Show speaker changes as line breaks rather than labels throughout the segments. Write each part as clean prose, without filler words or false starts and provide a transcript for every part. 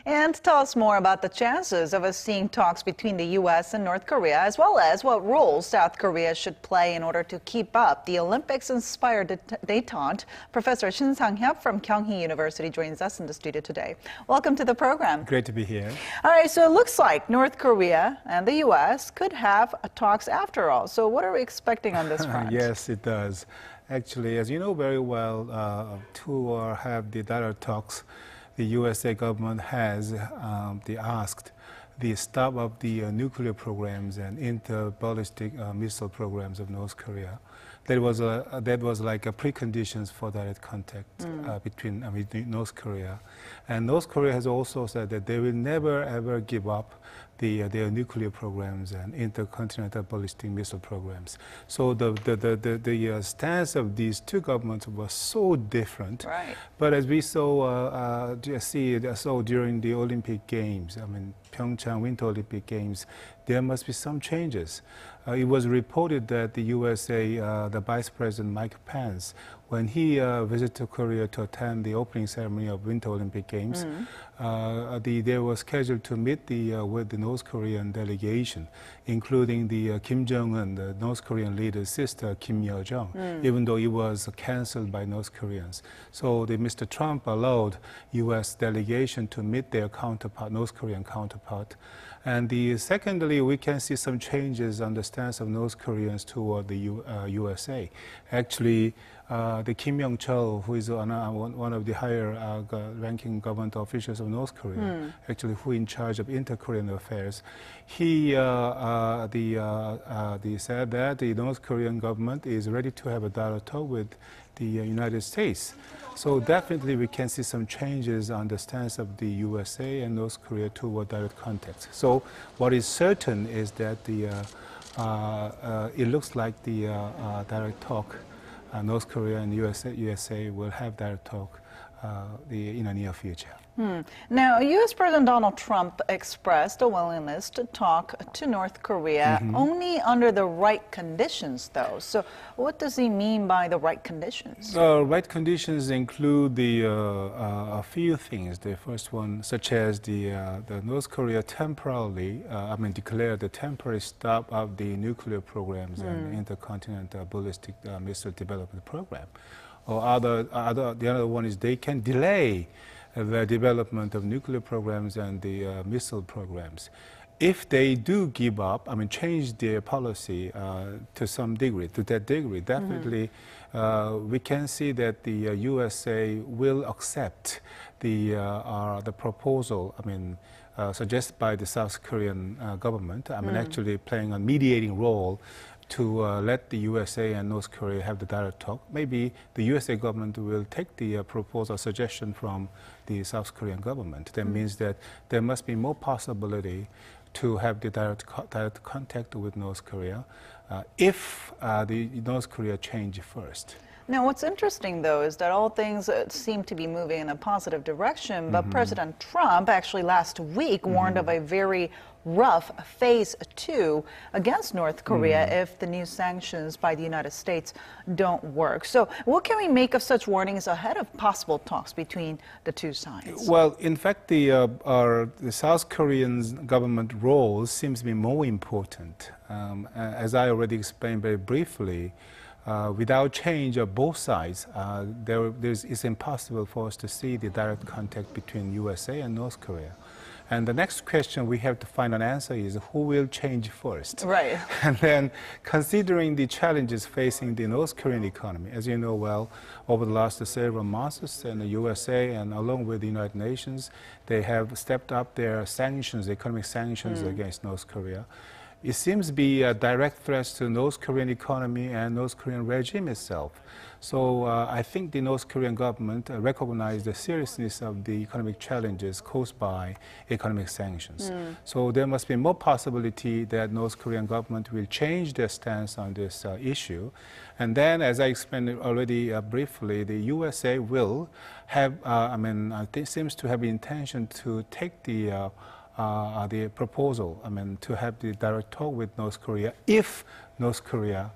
And tell us more about the chances of us seeing talks between the U.S. and North Korea, as well as what roles South Korea should play in order to keep up the Olympics-inspired detente. Professor Shin Sang-hyup from Kyung Hee University joins us in the studio today. Welcome to the program.
Great to be here.
All right, so it looks like North Korea and the U.S. could have talks after all. So what are we expecting on this front?
Yes, it does. Actually, as you know very well, to have the direct talks, the USA government has asked the stop of the nuclear programs and inter-ballistic missile programs of North Korea. That was like a preconditions for direct contact between North Korea. And North Korea has also said that they will never ever give up their nuclear programs and intercontinental ballistic missile programs. So the stance of these two governments was so different.
Right.
But as we saw during the Olympic Games, Pyeongchang Winter Olympic Games, there must be some changes. It was reported that the USA, the Vice President Mike Pence, when he visited Korea to attend the opening ceremony of Winter Olympic Games, they were scheduled to meet with the North Korean delegation, including the Kim Jong-un, the North Korean leader's sister, Kim Yo-jong, even though it was canceled by North Koreans. So Mr. Trump allowed U.S. delegation to meet their counterpart, North Korean counterpart. And secondly, we can see some changes on the stance of North Koreans toward the USA. Actually, the Kim Yong-chol, who is one of the higher ranking government officials of North Korea, actually who in charge of inter-Korean affairs, he said that the North Korean government is ready to have a dialogue talk with the United States. So definitely we can see some changes on the stance of the USA and North Korea toward direct contact. So what is certain is that it looks like the direct talk, North Korea and USA will have direct talk in the near future.
Now, U.S. President Donald Trump expressed a willingness to talk to North Korea only under the right conditions, though. So what does he mean by the right conditions?
Right conditions include a few things. The first one, such as the North Korea temporarily, declared the temporary stop of the nuclear programs and intercontinental ballistic missile development program. Or the other one is they can delay the development of nuclear programs and the missile programs. If they do give up, change their policy to some degree, definitely we can see that the USA will accept the proposal, suggested by the South Korean government. Actually playing a mediating role to let the USA and North Korea have the direct talk. Maybe the USA government will take the proposal suggestion from the South Korean government. That means that there must be more possibility to have the direct contact with North Korea if the North Korea change first.
Now, what's interesting, though, is that all things seem to be moving in a positive direction, but President Trump actually last week warned of a very rough phase 2 against North Korea if the new sanctions by the United States don't work. So what can we make of such warnings ahead of possible talks between the two sides?
Well, in fact, the South Korean government role seems to be more important. As I already explained very briefly, without change of both sides, it's impossible for us to see the direct contact between USA and North Korea. And the next question we have to find an answer is who will change first?
Right.
And then considering the challenges facing the North Korean economy, as you know well, over the last several months, and the USA and along with the United Nations, they have stepped up their sanctions, economic sanctions against North Korea. It seems to be a direct threat to North Korean economy and North Korean regime itself. So I think the North Korean government recognized the seriousness of the economic challenges caused by economic sanctions. So there must be more possibility that North Korean government will change their stance on this issue. And then, as I explained already briefly, the USA will have, it seems to have the intention to take the proposal, to have the direct talk with North Korea if North Korea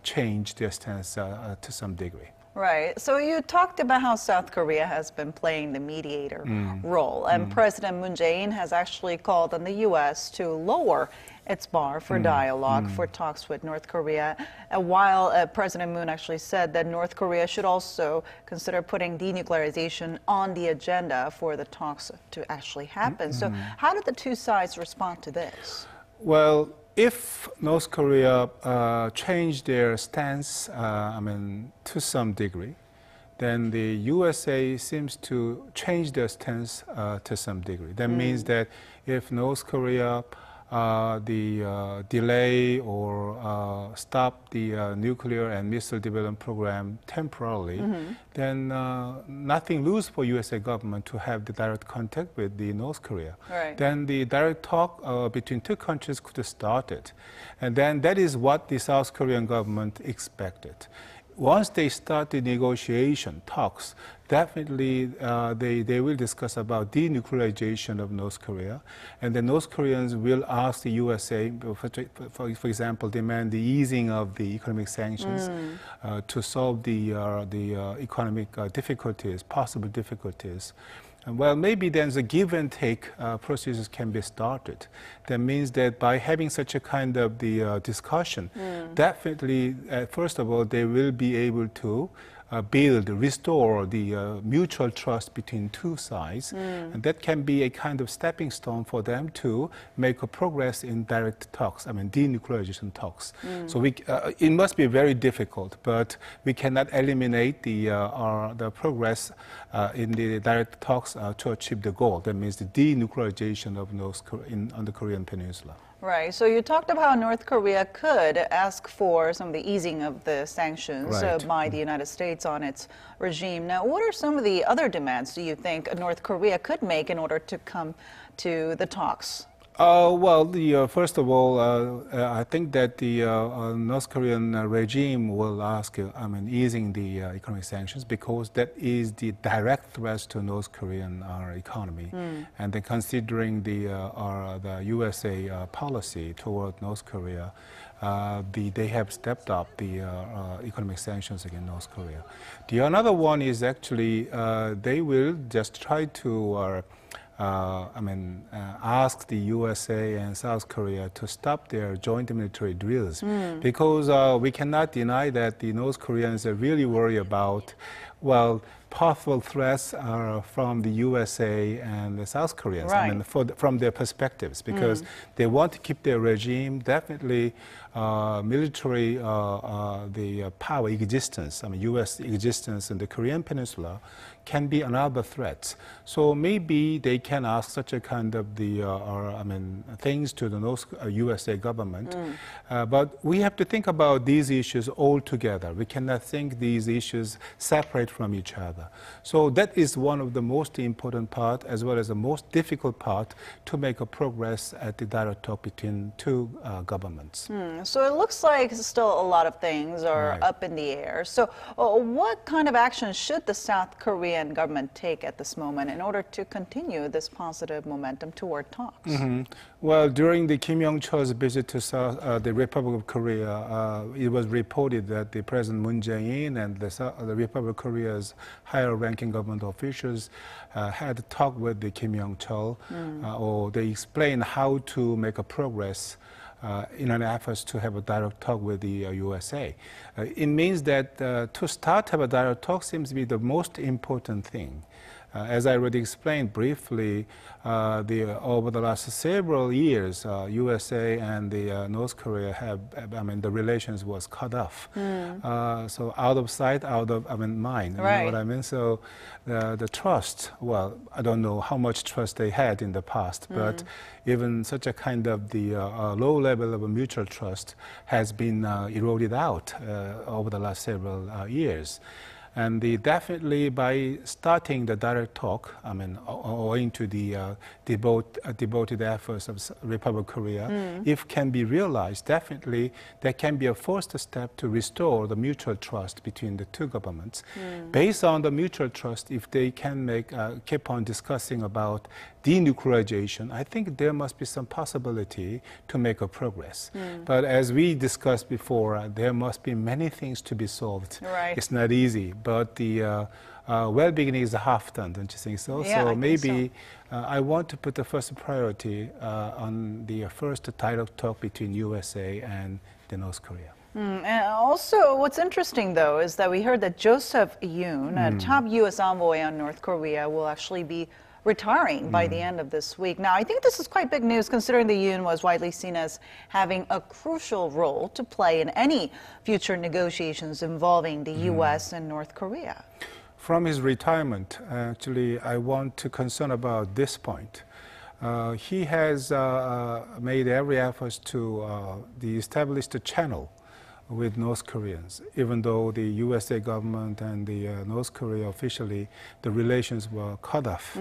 change their stance to some degree.
Right. So you talked about how South Korea has been playing the mediator role, and President Moon Jae-in has actually called on the U.S. to lower its bar for dialogue, for talks with North Korea, while President Moon actually said that North Korea should also consider putting denuclearization on the agenda for the talks to actually happen. So how did the two sides respond to this?
Well, if North Korea changed their stance, to some degree, then the USA seems to change their stance to some degree. That means that if North Korea delay or stop the nuclear and missile development program temporarily, then nothing lose for USA government to have the direct contact with the North Korea.
Right.
Then the direct talk between two countries could have started. And then that is what the South Korean government expected. Once they start the negotiation talks, definitely they will discuss about denuclearization of North Korea, and the North Koreans will ask the USA, for example, demand the easing of the economic sanctions to solve the economic difficulties, possible difficulties. Well, maybe then the give and take processes can be started. That means that by having such a kind of the discussion, definitely, first of all, they will be able to restore the mutual trust between two sides. And that can be a kind of stepping stone for them to make a progress in direct talks, denuclearization talks. So it must be very difficult, but we cannot eliminate the progress in the direct talks to achieve the goal. That means the denuclearization of on the Korean Peninsula.
Right. So you talked about how North Korea could ask for some of the easing of the sanctions by the United States on its regime. Now, what are some of the other demands do you think North Korea could make in order to come to the talks?
Well, first of all, I think that the North Korean regime will ask, easing the economic sanctions because that is the direct threat to North Korean economy, and then considering the USA policy toward North Korea, they have stepped up the economic sanctions against North Korea. The another one is actually they will just try to. Ask the USA and South Korea to stop their joint military drills because we cannot deny that the North Koreans are really worried about, possible threats from the USA and the South Koreans, from their perspectives, because they want to keep their regime, definitely military, the power existence, US existence in the Korean Peninsula can be another threat. So maybe they can ask such a kind of things to the North USA government. But we have to think about these issues all together. We cannot think these issues separate from each other. So that is one of the most important part, as well as the most difficult part, to make a progress at the direct talk between two governments.
So it looks like still a lot of things are up in the air. So what kind of action should the South Korean government take at this moment in order to continue this positive momentum toward talks?
Well, during the Kim Yong-chol's visit to the Republic of Korea, it was reported that the President Moon Jae-in and the Republic of Korea's higher-ranking government officials had a talk with the Kim Yong-chol, or they explained how to make a progress in an effort to have a direct talk with the USA. It means that to start have a direct talk seems to be the most important thing. As I already explained briefly, over the last several years, USA and the North Korea have, the relations was cut off. So out of sight, out of mind. You know what I mean? So the trust, well, I don't know how much trust they had in the past, but even such a kind of the low level of a mutual trust has been eroded out over the last several years. And definitely by starting the direct talk, owing to the devoted efforts of Republic of Korea, if can be realized, definitely there can be a first step to restore the mutual trust between the two governments. Based on the mutual trust, if they can keep on discussing about denuclearization, I think there must be some possibility to make a progress. But as we discussed before, there must be many things to be solved. It's not easy. but the well-beginning is half done, don't you think so?
Yeah,
so maybe I want to put the first priority on the first dialogue talk between USA and the North Korea.
And also, what's interesting, though, is that we heard that Joseph Yoon, a top U.S. envoy on North Korea, will actually be retiring by the end of this week. Now, I think this is quite big news, considering that Yoon was widely seen as having a crucial role to play in any future negotiations involving the U.S. and North Korea.
From his retirement, actually, I want to concern about this point. He has made every effort to establish the channel with North Koreans, even though the USA government and the North Korea officially, the relations were cut off.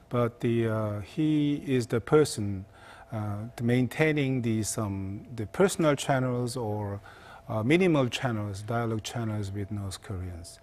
But he is the person maintaining the personal channels or minimal channels, dialogue channels with North Koreans.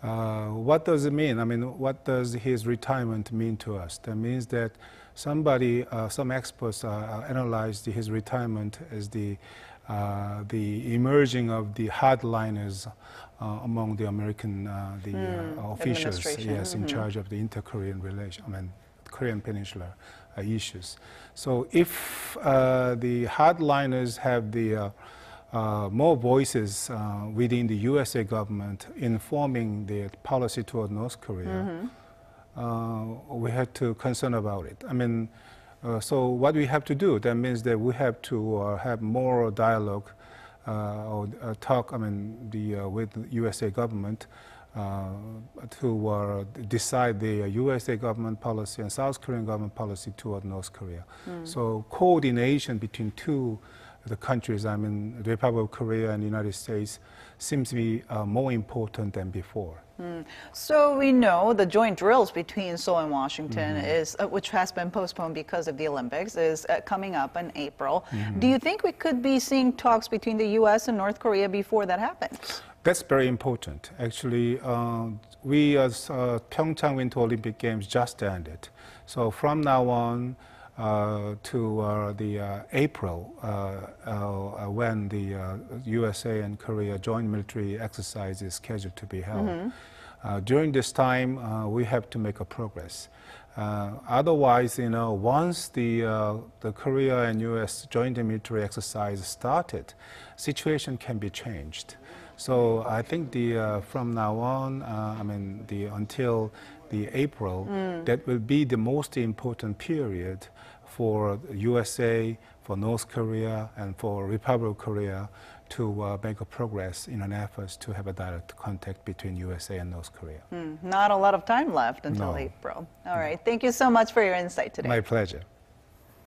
What does it mean? I mean, what does his retirement mean to us? That means that some experts analyzed his retirement as the emerging of the hardliners among the American officials, yes, in charge of the inter-Korean relation, Korean Peninsula issues. So if the hardliners have the more voices within the USA government informing the policy toward North Korea, we had to concern about it. I mean, so what we have to do, that means that we have to have more dialogue or talk, with the USA government to decide the USA government policy and South Korean government policy toward North Korea. So coordination between the countries, the Republic of Korea and the United States, seems to be more important than before.
So we know the joint drills between Seoul and Washington is, which has been postponed because of the Olympics, is coming up in April. Do you think we could be seeing talks between the U.S. and North Korea before that happens?
That's very important. Actually, we as Pyeongchang Winter Olympic Games just ended. So from now on, to the April, when the USA and Korea joint military exercise is scheduled to be held. During this time, we have to make a progress. Otherwise, once the Korea and US joint military exercise started, situation can be changed. So I think from now on, until the April, that will be the most important period for USA, for North Korea, and for Republic of Korea to make a progress in an effort to have a direct contact between USA and North Korea.
Not a lot of time left until April. All right. Thank you so much for your insight today.
My pleasure.